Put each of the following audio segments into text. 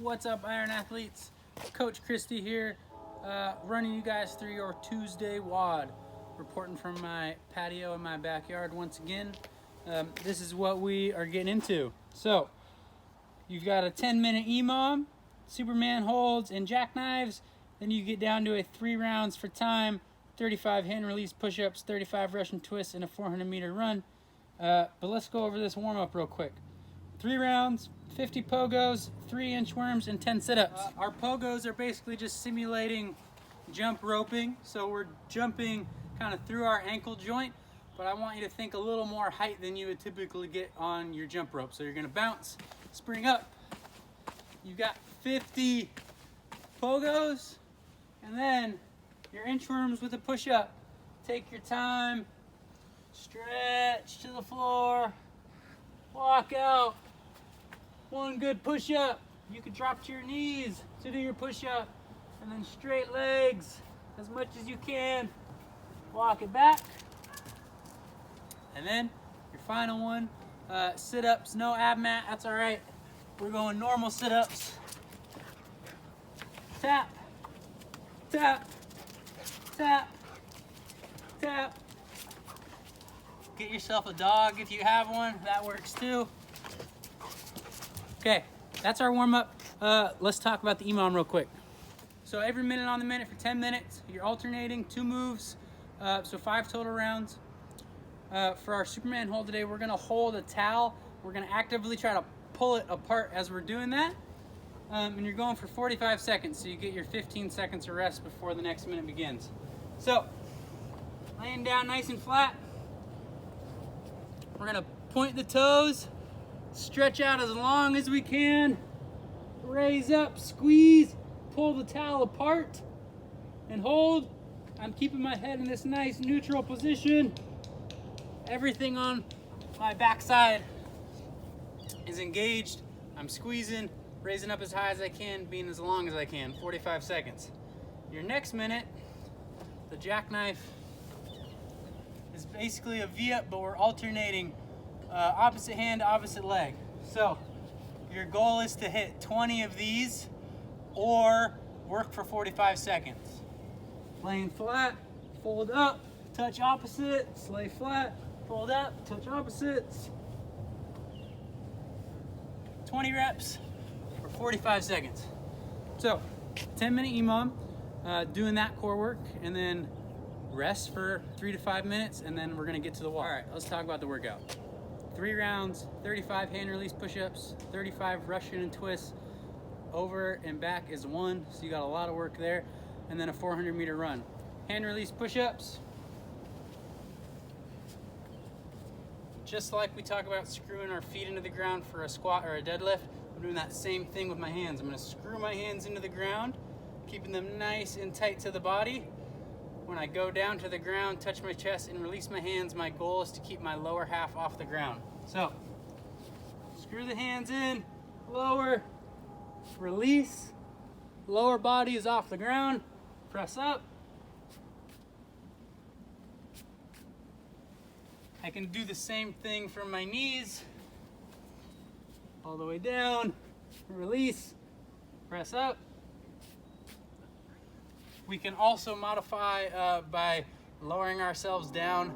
What's up, Iron Athletes? Coach Christie here, running you guys through your Tuesday WOD. Reporting from my patio in my backyard once again. This is what we are getting into. So, you've got a 10-minute EMOM, Superman holds, and jackknives. Then you get down to a 3 rounds for time, 35 hand release push-ups, 35 Russian twists, and a 400-meter run. But let's go over this warm-up real quick. 3 rounds, 50 pogos, 3 inchworms, and 10 sit-ups. Our pogos are basically just simulating jump roping. So we're jumping kind of through our ankle joint, but I want you to think a little more height than you would typically get on your jump rope. So you're gonna bounce, spring up. You got 50 pogos, and then your inchworms with a push-up. Take your time, stretch to the floor, walk out. 1 good push-up. You can drop to your knees to do your push-up, and then straight legs as much as you can. Walk it back. And then your final one, sit-ups, no ab mat, that's all right. We're going normal sit-ups. Tap, tap, tap, tap. Get yourself a dog if you have one, that works too. Okay, that's our warm-up. Let's talk about the EMOM real quick. So every minute on the minute for 10 minutes, you're alternating 2 moves, so 5 total rounds. For our Superman hold today, we're gonna hold a towel. We're gonna actively try to pull it apart as we're doing that. And you're going for 45 seconds, so you get your 15 seconds of rest before the next minute begins. So, laying down nice and flat. We're gonna point the toes, stretch out as long as we can, raise up, squeeze, pull the towel apart, and hold. I'm keeping my head in this nice neutral position. Everything on my backside is engaged. I'm squeezing, raising up as high as I can, being as long as I can, 45 seconds. Your next minute, the jackknife is basically a V-up, but we're alternating opposite hand, opposite leg. So your goal is to hit 20 of these or work for 45 seconds. Laying flat, fold up, touch opposites, lay flat, fold up, touch opposites. 20 reps for 45 seconds. So 10-minute EMOM, doing that core work, and then rest for 3 to 5 minutes, and then we're gonna get to the wall. All right, let's talk about the workout. 3 rounds, 35 hand release push-ups, 35 Russian and twists. Over and back is 1, so you got a lot of work there. And then a 400-meter run. Hand release push-ups. Just like we talk about screwing our feet into the ground for a squat or a deadlift, I'm doing that same thing with my hands. I'm gonna screw my hands into the ground, keeping them nice and tight to the body. When I go down to the ground, touch my chest and release my hands, my goal is to keep my lower half off the ground. So, screw the hands in, lower, release, lower body is off the ground, press up. I can do the same thing from my knees, all the way down, release, press up. We can also modify by lowering ourselves down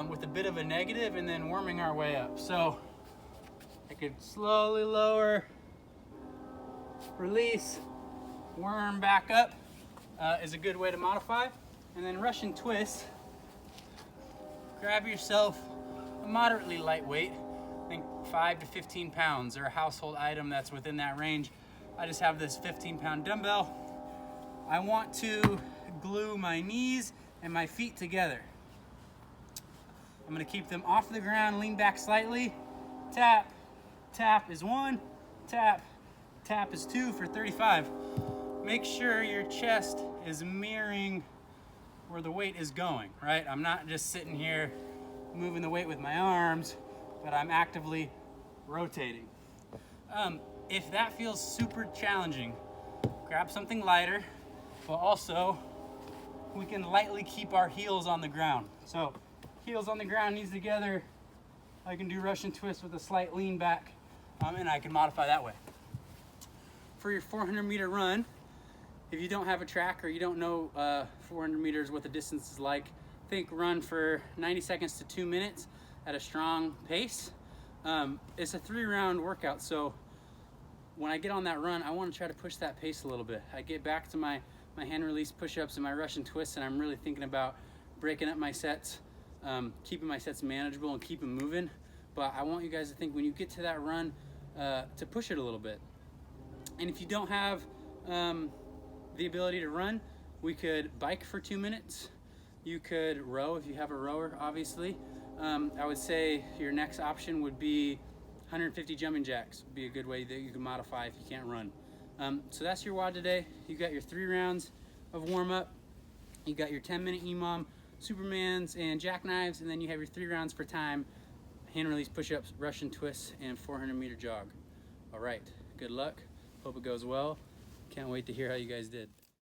with a bit of a negative and then worming our way up. So I could slowly lower, release, worm back up is a good way to modify. And then Russian twist, grab yourself a moderately lightweight, I think 5 to 15 pounds, or a household item that's within that range. I just have this 15-pound dumbbell. I want to glue my knees and my feet together. I'm gonna keep them off the ground, lean back slightly, tap, tap is 1, tap, tap is 2 for 35. Make sure your chest is mirroring where the weight is going, right? I'm not just sitting here moving the weight with my arms, but I'm actively rotating. If that feels super challenging, grab something lighter, but also we can lightly keep our heels on the ground. So heels on the ground, knees together. I can do Russian twist with a slight lean back, and I can modify that way. for your 400-meter run, if you don't have a track or you don't know 400 meters, what the distance is like, think run for 90 seconds to 2 minutes at a strong pace. It's a 3-round workout, so when I get on that run, I want to try to push that pace a little bit. I get back to my hand release push-ups and my Russian twists, and I'm really thinking about breaking up my sets, keeping my sets manageable and keep them moving. But I want you guys to think when you get to that run to push it a little bit. And if you don't have the ability to run, we could bike for 2 minutes. You could row if you have a rower, obviously. I would say your next option would be 150 jumping jacks. Would be a good way that you can modify if you can't run. So that's your WOD today. You got your 3 rounds of warm-up. You got your 10-minute EMOM, Supermans, and jackknives, and then you have your 3 rounds for time, hand release push-ups, Russian twists, and 400-meter jog. All right, good luck. Hope it goes well. Can't wait to hear how you guys did.